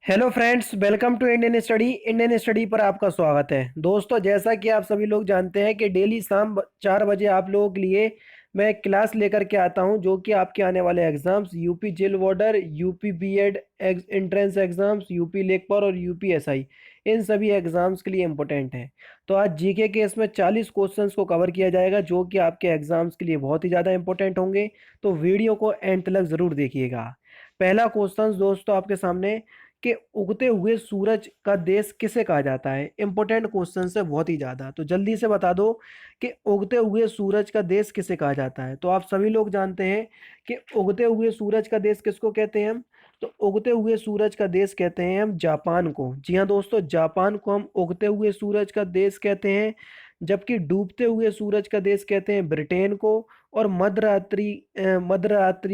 Hello friends, welcome to Indian study पर आपका स्वागत है। दोस्तों, जैसा कि आप सभी लोग जानते हैं कि डेली शाम 4 बजे आप लोगों के लिए मैं एक क्लास लेकर के आता हूं, जो कि आपके आने वाले exams UP jail warder, UP BEd entrance exams, UP लेखपाल और यूपी एसआई, इन सभी एग्जाम्स के लिए इम्पोर्टेंट है। तो आज जीके के इसमें 40 क्वेश्चंस को कवर किया जाएगा, जो कि आपके एग्जाम्स के लिए बहुत ही ज़्यादा इंपॉर्टेंट होंगे। तो वीडियो को एंड तक ज़रूर देखिएगा। पहला क्वेश्चन दोस्तों आपके सामने कि उगते हुए सूरज का देश किसे कहा जाता है। इंपॉर्टेंट क्वेश्चन है बहुत ही ज़्यादा, तो जल्दी से बता दो कि उगते हुए सूरज का देश किसे कहा जाता है। तो आप सभी लोग जानते हैं कि उगते हुए सूरज का देश किसको कहते हैं हम। तो उगते हुए सूरज का देश कहते हैं हम जापान को। जी हाँ दोस्तों, जापान को हम उगते हुए सूरज का देश कहते हैं, जबकि डूबते हुए सूरज का देश कहते हैं ब्रिटेन को। और मध्यरात्रि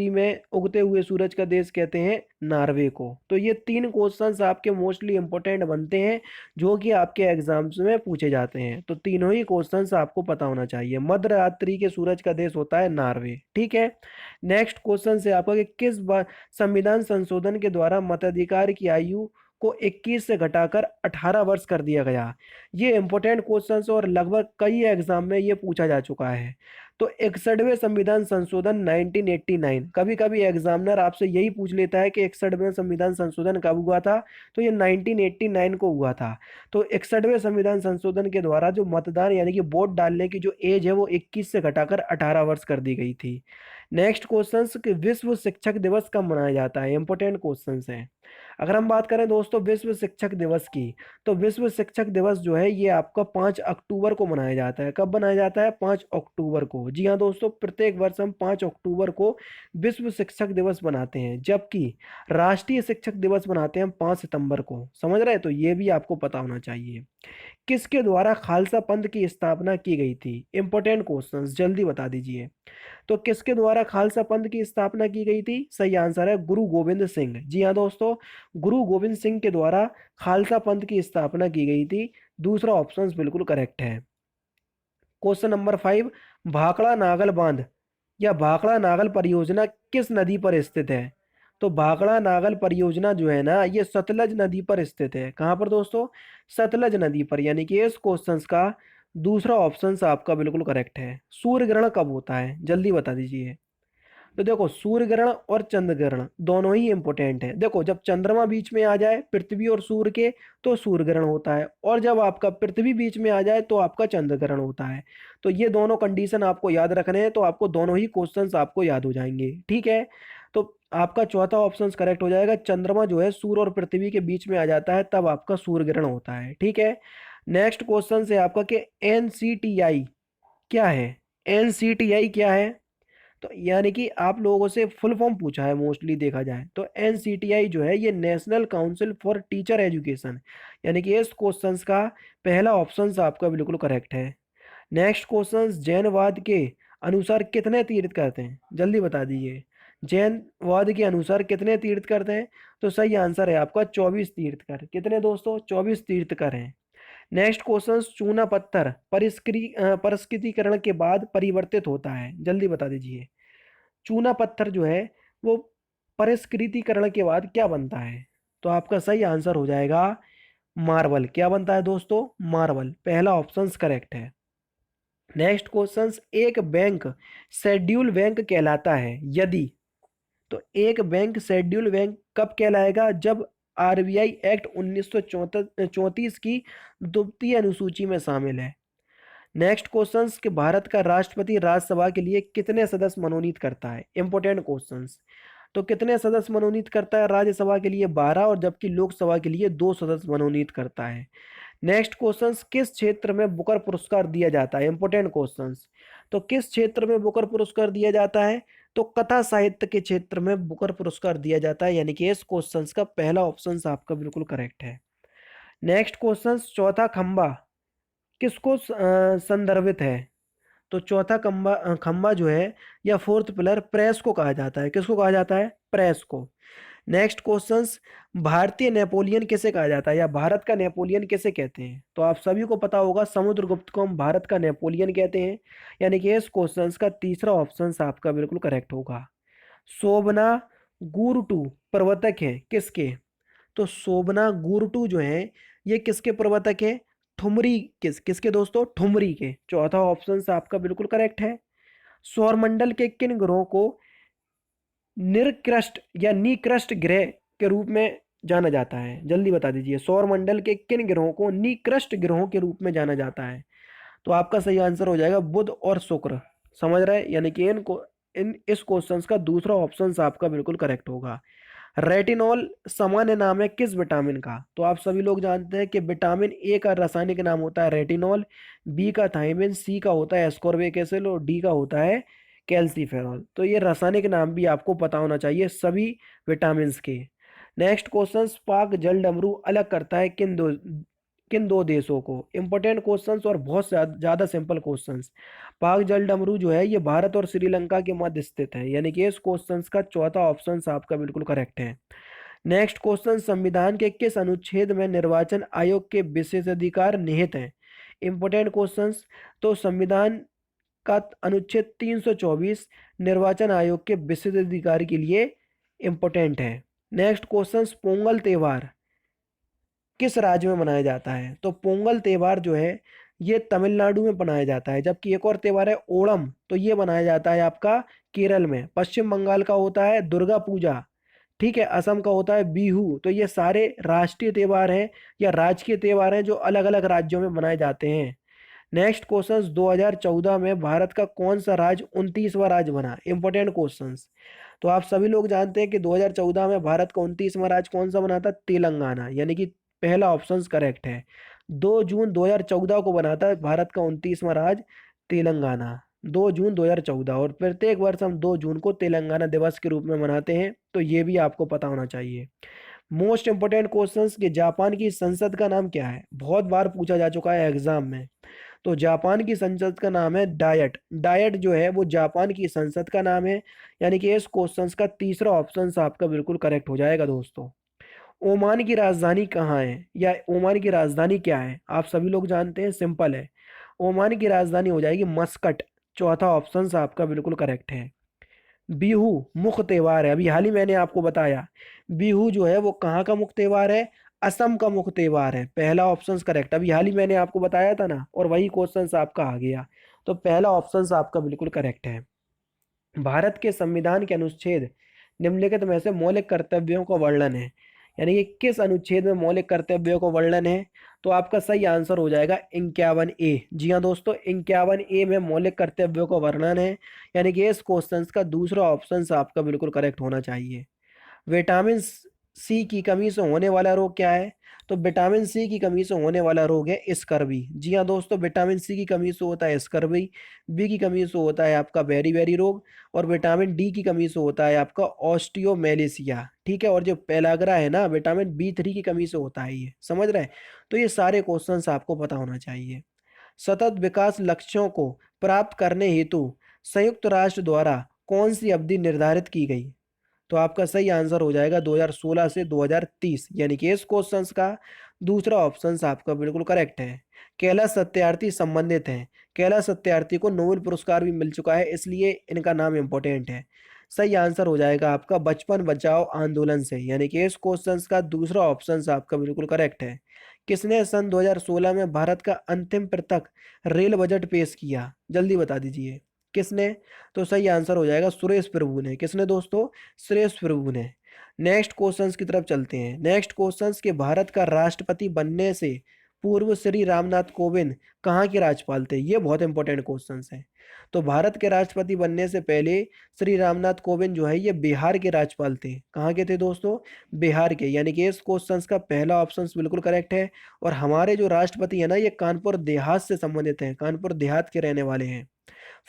में उगते हुए सूरज का देश कहते हैं नॉर्वे को। तो ये तीन क्वेश्चंस आपके मोस्टली इंपॉर्टेंट बनते हैं, जो कि आपके एग्जाम्स में पूछे जाते हैं। तो तीनों ही क्वेश्चंस आपको पता होना चाहिए। मध्यरात्रि के सूरज का देश होता है नॉर्वे। ठीक है। नेक्स्ट क्वेश्चन से आपका कि किस बार संविधान संशोधन के द्वारा मताधिकार की आयु को 21 से घटाकर 18 वर्ष कर दिया गया। ये इंपॉर्टेंट क्वेश्चंस और लगभग कई एग्जाम में ये पूछा जा चुका है। तो 61वें संविधान संशोधन 1989, कभी कभी एग्जामिनर आपसे यही पूछ लेता है कि 61वें संविधान संशोधन कब हुआ था। तो ये 1989 को हुआ था। तो 61वें संविधान संशोधन के द्वारा जो मतदान यानी कि वोट डालने की जो एज है वो 21 से घटाकर 18 वर्ष कर दी गई थी। नेक्स्ट क्वेश्चन कि विश्व शिक्षक दिवस कब मनाया जाता है। इंपॉर्टेंट क्वेश्चन है। अगर हम बात करें दोस्तों विश्व शिक्षक दिवस की, तो विश्व शिक्षक दिवस जो है ये आपका 5 अक्टूबर को मनाया जाता है। कब मनाया जाता है? 5 अक्टूबर को। जी हाँ दोस्तों, प्रत्येक वर्ष हम 5 अक्टूबर को विश्व शिक्षक दिवस मनाते हैं, जबकि राष्ट्रीय शिक्षक दिवस मनाते हैं हम 5 सितंबर को। समझ रहे हैं? तो ये भी आपको पता होना चाहिए। किसके द्वारा खालसा पंथ की स्थापना की गई थी। इंपॉर्टेंट क्वेश्चन, जल्दी बता दीजिए। तो किसके द्वारा खालसा पंथ की स्थापना की गई थी? सही आंसर है गुरु गोविंद सिंह। जी हाँ दोस्तों, गुरु गोविंद सिंह के द्वारा खालसा पंथ की स्थापना की गई थी। दूसरा ऑप्शन बिल्कुल करेक्ट है। क्वेश्चन नंबर 5, भाखड़ा नागल बांध या भाखड़ा नागल परियोजना किस नदी पर स्थित है। तो भाखड़ा नागल परियोजना जो है ना, ये सतलज नदी पर स्थित है। कहाँ पर दोस्तों? सतलज नदी पर। यानी कि इस क्वेश्चन का दूसरा ऑप्शन आपका बिल्कुल करेक्ट है। सूर्य ग्रहण कब होता है? जल्दी बता दीजिए। तो देखो, सूर्य ग्रहण और चंद्र ग्रहण दोनों ही इंपॉर्टेंट है। देखो, जब चंद्रमा बीच में आ जाए पृथ्वी और सूर्य के, तो सूर्य ग्रहण होता है, और जब आपका पृथ्वी बीच में आ जाए तो आपका चंद्र ग्रहण होता है। तो ये दोनों कंडीशन आपको याद रखने हैं, तो आपको दोनों ही क्वेश्चंस आपको याद हो जाएंगे। ठीक है। तो आपका चौथा ऑप्शन करेक्ट हो जाएगा। चंद्रमा जो है सूर्य और पृथ्वी के बीच में आ जाता है, तब आपका सूर्य ग्रहण होता है। ठीक है। नेक्स्ट क्वेश्चन है आपका कि एनसीटीआई क्या है। एनसीटीआई क्या है? तो यानी कि आप लोगों से फुल फॉर्म पूछा है मोस्टली देखा जाए तो। एनसीटीआई जो है ये national council for teacher education. यानी कि इस क्वेश्चन का पहला ऑप्शन आपका बिल्कुल करेक्ट है। नेक्स्ट क्वेश्चन, जैनवाद के अनुसार कितने तीर्थ करते हैं? जल्दी बता दीजिए। जैनवाद के अनुसार कितने तीर्थ करते हैं? तो सही आंसर है आपका 24 तीर्थकर। कितने दोस्तों? 24 तीर्थकर हैं। नेक्स्ट क्वेश्चन, चूना पत्थर परिष्कृतीकरण के बाद परिवर्तित होता है। जल्दी बता दीजिए। चूना पत्थर जो है वो परिष्कृतीकरण के बाद क्या बनता है? तो आपका सही आंसर हो जाएगा मार्बल। क्या बनता है दोस्तों? मार्बल। पहला ऑप्शन करेक्ट है। नेक्स्ट क्वेश्चन, एक बैंक शेड्यूल बैंक कहलाता है यदि। तो एक बैंक शेड्यूल बैंक कब कहलाएगा? जब आरबीआई एक्ट 1934 की द्वितीय अनुसूची में शामिल है। नेक्स्ट क्वेश्चन कि भारत का राष्ट्रपति राज्यसभा के लिए कितने सदस्य मनोनीत करता है। Important questions. तो कितने सदस्य मनोनीत करता है राज्यसभा के लिए? 12, और जबकि लोकसभा के लिए 2 सदस्य मनोनीत करता है। नेक्स्ट क्वेश्चंस, किस क्षेत्र में बुकर पुरस्कार दिया जाता है? Important questions. तो किस क्षेत्र में बुकर पुरस्कार दिया जाता है? तो कथा साहित्य के क्षेत्र में बुकर पुरस्कार दिया जाता है। यानी कि इस क्वेश्चन का पहला ऑप्शन आपका बिल्कुल करेक्ट है। नेक्स्ट क्वेश्चन, चौथा खंबा किसको संदर्भित है? तो चौथा खंबा जो है या फोर्थ पिलर प्रेस को कहा जाता है। किसको कहा जाता है? प्रेस को। नेक्स्ट क्वेश्चंस, भारतीय नेपोलियन किसे कहा जाता है या भारत का नेपोलियन किसे कहते हैं? तो आप सभी को पता होगा समुद्रगुप्त को हम भारत का नेपोलियन कहते हैं। यानी कि इस क्वेश्चंस का तीसरा ऑप्शन आपका बिल्कुल करेक्ट होगा। शोभना गुरुटू प्रवर्तक है किसके? तो शोभना गुरटू जो है ये किसके प्रवर्तक है? ठुमरी, किसके दोस्तों? ठुमरी के। चौथा ऑप्शन आपका बिल्कुल करेक्ट है। सौरमंडल के किन ग्रहों को निरक्रस्ट या निकृष्ट ग्रह के रूप में जाना जाता है? जल्दी बता दीजिए, सौरमंडल के किन ग्रहों को निकृष्ट ग्रहों के रूप में जाना जाता है? तो आपका सही आंसर हो जाएगा बुध और शुक्र। समझ रहे हैं? यानी कि इन इस क्वेश्चन का दूसरा ऑप्शन आपका बिल्कुल करेक्ट होगा। रेटिनॉल सामान्य नाम है किस विटामिन का? तो आप सभी लोग जानते हैं कि विटामिन ए का रासायनिक नाम होता है रेटिनॉल, बी का थायमिन, सी का होता है एस्कॉर्बिक एसिड और डी का होता है कैल्सीफेरॉल। तो ये रासायनिक नाम भी आपको पता होना चाहिए सभी विटामिन के। नेक्स्ट क्वेश्चन, पाक जल डमरू अलग करता है किन दो देशों को? इंपॉर्टेंट क्वेश्चंस और बहुत ज़्यादा सिंपल क्वेश्चंस। पाक जल डमरू जो है ये भारत और श्रीलंका के मध्य स्थित है, यानी कि इस क्वेश्चंस का चौथा ऑप्शन आपका बिल्कुल करेक्ट है। नेक्स्ट क्वेश्चन, संविधान के किस अनुच्छेद में निर्वाचन आयोग के विशेषाधिकार निहित हैं? Important questions. तो संविधान का अनुच्छेद 324 निर्वाचन आयोग के विशेषाधिकार के लिए इंपॉर्टेंट है। नेक्स्ट क्वेश्चन, पोंगल त्योहार किस राज्य में मनाया जाता है? तो पोंगल त्योहार जो है ये तमिलनाडु में मनाया जाता है, जबकि एक और त्योहार है ओणम, तो ये मनाया जाता है आपका केरल में। पश्चिम बंगाल का होता है दुर्गा पूजा, ठीक है। असम का होता है बिहू। तो ये सारे राष्ट्रीय त्योहार हैं या राजकीय त्योहार हैं जो अलग अलग राज्यों में मनाए जाते हैं। नेक्स्ट क्वेश्चन, 2014 में भारत का कौन सा राज्य 29वां राज्य बना? Important questions. तो आप सभी लोग जानते हैं कि 2014 में भारत का 29वां राज्य कौन सा बना था? तेलंगाना, यानी कि पहला ऑप्शन करेक्ट है। 2 जून 2014 को बना था भारत का 29वां राज्य तेलंगाना, 2 जून 2014। और प्रत्येक वर्ष हम 2 जून को तेलंगाना दिवस के रूप में मनाते हैं, तो ये भी आपको पता होना चाहिए। मोस्ट इंपोर्टेंट क्वेश्चंस कि जापान की संसद का नाम क्या है? बहुत बार पूछा जा चुका है एग्जाम में। तो जापान की संसद का नाम है डायट। डायट जो है वो जापान की संसद का नाम है, यानी कि इस क्वेश्चन का तीसरा ऑप्शन आपका बिल्कुल करेक्ट हो जाएगा दोस्तों। ओमान की राजधानी कहाँ है या ओमान की राजधानी क्या है? आप सभी लोग जानते हैं, सिंपल है। ओमान की राजधानी हो जाएगी मस्कट। चौथा ऑप्शन आपका बिल्कुल करेक्ट है। बिहू मुख्य त्योहार है, अभी हाल ही मैंने आपको बताया। बिहू जो है वो कहाँ का मुख्य त्योहार है? असम का मुख्य त्योहार है। पहला ऑप्शन करेक्ट, अभी हाल ही मैंने आपको बताया था ना, और वही क्वेश्चन आपका आ गया। तो पहला ऑप्शन आपका बिल्कुल करेक्ट है। भारत के संविधान के अनुच्छेद निम्नलिखित में से मौलिक कर्तव्यों का वर्णन है, यानी कि किस अनुच्छेद में मौलिक कर्तव्यों का वर्णन है? तो आपका सही आंसर हो जाएगा 51A। जी हाँ दोस्तों, 51A में मौलिक कर्तव्यों का वर्णन है, यानी कि इस क्वेश्चन का दूसरा ऑप्शन आपका बिल्कुल करेक्ट होना चाहिए। विटामिन सी की कमी से होने वाला रोग क्या है? तो विटामिन सी की कमी से होने वाला रोग है स्कर्वी। जी हाँ दोस्तों, विटामिन सी की कमी से होता है स्कर्वी, बी की कमी से होता है आपका बेरी बेरी रोग, और विटामिन डी की कमी से होता है आपका ऑस्टियोमेलेसिया, ठीक है। और जो पेलाग्रा है ना, विटामिन B3 की कमी से होता है, ये समझ रहे हैं? तो ये सारे क्वेश्चंस आपको पता होना चाहिए। सतत विकास लक्ष्यों को प्राप्त करने हेतु संयुक्त राष्ट्र द्वारा कौन सी अवधि निर्धारित की गई? तो आपका सही आंसर हो जाएगा 2016 से 2030, यानी कि इस क्वेश्चन का दूसरा ऑप्शन आपका बिल्कुल करेक्ट है। कैलाश सत्यार्थी संबंधित हैं। कैलाश सत्यार्थी को नोबेल पुरस्कार भी मिल चुका है, इसलिए इनका नाम इंपॉर्टेंट है। सही आंसर हो जाएगा आपका बचपन बचाओ आंदोलन से, यानी कि इस क्वेश्चन का दूसरा ऑप्शन आपका बिल्कुल करेक्ट है। किसने सन 2016 में भारत का अंतिम पृथक रेल बजट पेश किया? जल्दी बता दीजिए, किसने? तो सही आंसर हो जाएगा सुरेश प्रभु ने। किसने दोस्तों? सुरेश प्रभु ने। नेक्स्ट क्वेश्चंस की तरफ चलते हैं। नेक्स्ट क्वेश्चंस के भारत का राष्ट्रपति बनने से पूर्व श्री रामनाथ कोविंद कहाँ के राज्यपाल थे? ये बहुत इंपॉर्टेंट क्वेश्चंस हैं। तो भारत के राष्ट्रपति बनने से पहले श्री रामनाथ कोविंद जो है ये बिहार के राज्यपाल थे। कहाँ के थे दोस्तों? बिहार के, यानी कि इस क्वेश्चंस का पहला ऑप्शन बिल्कुल करेक्ट है। और हमारे जो राष्ट्रपति है ना, ये कानपुर देहात से संबंधित हैं, कानपुर देहात के रहने वाले हैं।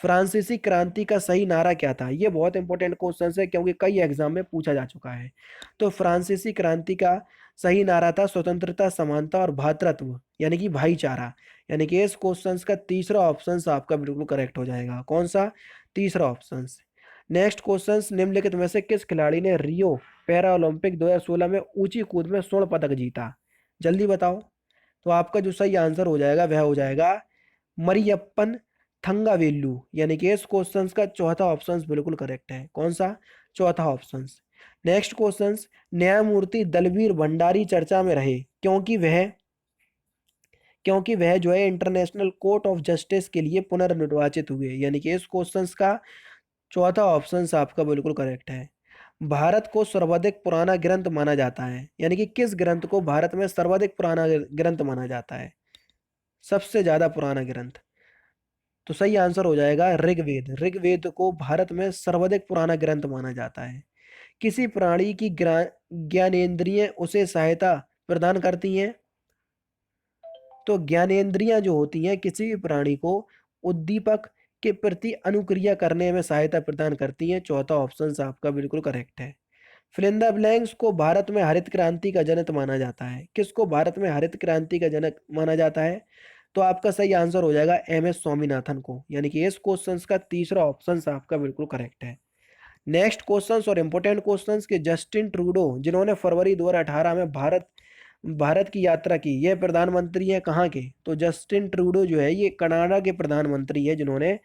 फ्रांसीसी क्रांति का सही नारा क्या था? ये बहुत इंपॉर्टेंट क्वेश्चन है, क्योंकि कई एग्जाम में पूछा जा चुका है। तो फ्रांसीसी क्रांति का सही नारा था स्वतंत्रता, समानता और भ्रातृत्व, यानी कि भाईचारा। यानी कि इस क्वेश्चन का तीसरा ऑप्शन आपका बिल्कुल करेक्ट हो जाएगा। कौन सा? तीसरा ऑप्शन। नेक्स्ट क्वेश्चन, निम्नलिखित में से किस खिलाड़ी ने रियो पैरा ओलंपिक 2016 में ऊंची कूद में स्वर्ण पदक जीता? जल्दी बताओ। तो आपका जो सही आंसर हो जाएगा वह हो जाएगा मरियप्पन थंगावेलु, यानी कि इस क्वेश्चन का चौथा ऑप्शन बिल्कुल करेक्ट है। कौन सा? चौथा ऑप्शन। नेक्स्ट क्वेश्चन, न्यायमूर्ति दलवीर भंडारी चर्चा में रहे क्योंकि वह जो है इंटरनेशनल कोर्ट ऑफ जस्टिस के लिए पुनर्निर्वाचित हुए, यानी कि इस क्वेश्चन का चौथा ऑप्शन आपका बिल्कुल करेक्ट है। भारत को सर्वाधिक पुराना ग्रंथ माना जाता है, यानी कि किस ग्रंथ को भारत में सर्वाधिक पुराना ग्रंथ माना जाता है, सबसे ज्यादा पुराना ग्रंथ? तो सही आंसर हो जाएगा ऋग्वेद। ऋग्वेद को भारत में सर्वाधिक पुराना ग्रंथ माना जाता है। किसी प्राणी की ज्ञानेंद्रियां उसे सहायता प्रदान करती हैं। तो ज्ञानेंद्रियां जो होती हैं किसी भी प्राणी को उद्दीपक के प्रति अनुक्रिया करने में सहायता प्रदान करती हैं। चौथा ऑप्शन आपका बिल्कुल करेक्ट है। फिल इन द ब्लैंक्स को भारत में हरित क्रांति का जनक माना जाता है। किसको भारत में हरित क्रांति का जनक माना जाता है? तो आपका सही आंसर हो जाएगा एम एस स्वामीनाथन को, यानी कि इस क्वेश्चन का तीसरा ऑप्शन आपका बिल्कुल करेक्ट है। नेक्स्ट क्वेश्चंस और इम्पोर्टेंट क्वेश्चंस के जस्टिन ट्रूडो जिन्होंने फरवरी 2018 में भारत भारत की यात्रा की, ये प्रधानमंत्री है कहाँ के? तो जस्टिन ट्रूडो जो है ये कनाडा के प्रधानमंत्री है जिन्होंने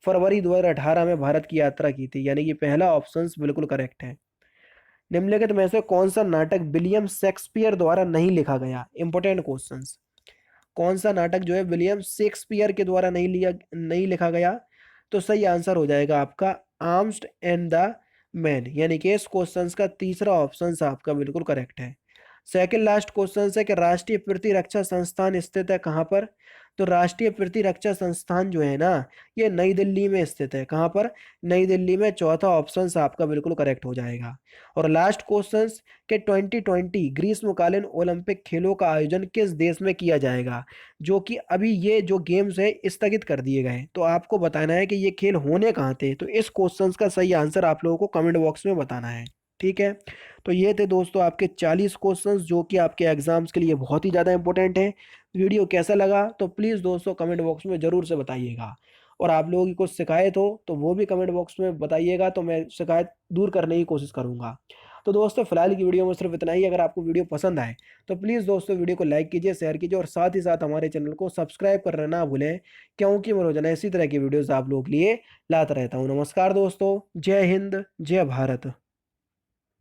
फरवरी 2018 में भारत की यात्रा की थी, यानी कि पहला ऑप्शन बिल्कुल करेक्ट है। निम्नलिखित में से कौन सा नाटक विलियम शेक्सपियर द्वारा नहीं लिखा गया? Important questions. कौन सा नाटक जो है विलियम शेक्सपियर के द्वारा नहीं लिखा गया? तो सही आंसर हो जाएगा आपका आर्म्स्ड एंड द मैन, यानी कि इस क्वेश्चन का तीसरा ऑप्शन आपका बिल्कुल करेक्ट है। सेकंड लास्ट क्वेश्चन है कि राष्ट्रीय प्रतिरक्षा संस्थान स्थित है कहाँ पर? तो राष्ट्रीय प्रतिरक्षा संस्थान जो है ना ये नई दिल्ली में स्थित है। कहाँ पर? नई दिल्ली में। चौथा ऑप्शन आपका बिल्कुल करेक्ट हो जाएगा। और लास्ट क्वेश्चन कि 2020 ग्रीष्मकालीन ओलंपिक खेलों का आयोजन किस देश में किया जाएगा, जो कि अभी ये जो गेम्स है स्थगित कर दिए गए। तो आपको बताना है कि ये खेल होने कहाँ थे। तो इस क्वेश्चन का सही आंसर आप लोगों को कमेंट बॉक्स में बताना है। ठीक है, तो ये थे दोस्तों आपके 40 क्वेश्चंस जो कि आपके एग्जाम्स के लिए बहुत ही ज़्यादा इंपॉर्टेंट है। वीडियो कैसा लगा तो प्लीज़ दोस्तों कमेंट बॉक्स में ज़रूर से बताइएगा। और आप लोगों की कुछ शिकायत हो तो वो भी कमेंट बॉक्स में बताइएगा, तो मैं शिकायत दूर करने की कोशिश करूँगा। तो दोस्तों फिलहाल की वीडियो में सिर्फ इतना ही। अगर आपको वीडियो पसंद आए तो प्लीज़ दोस्तों वीडियो को लाइक कीजिए, शेयर कीजिए और साथ ही साथ हमारे चैनल को सब्सक्राइब करना ना भूलें, क्योंकि मैं रोजाना इसी तरह की वीडियोस आप लोगों के लिए लाता रहता हूँ। नमस्कार दोस्तों, जय हिंद, जय भारत।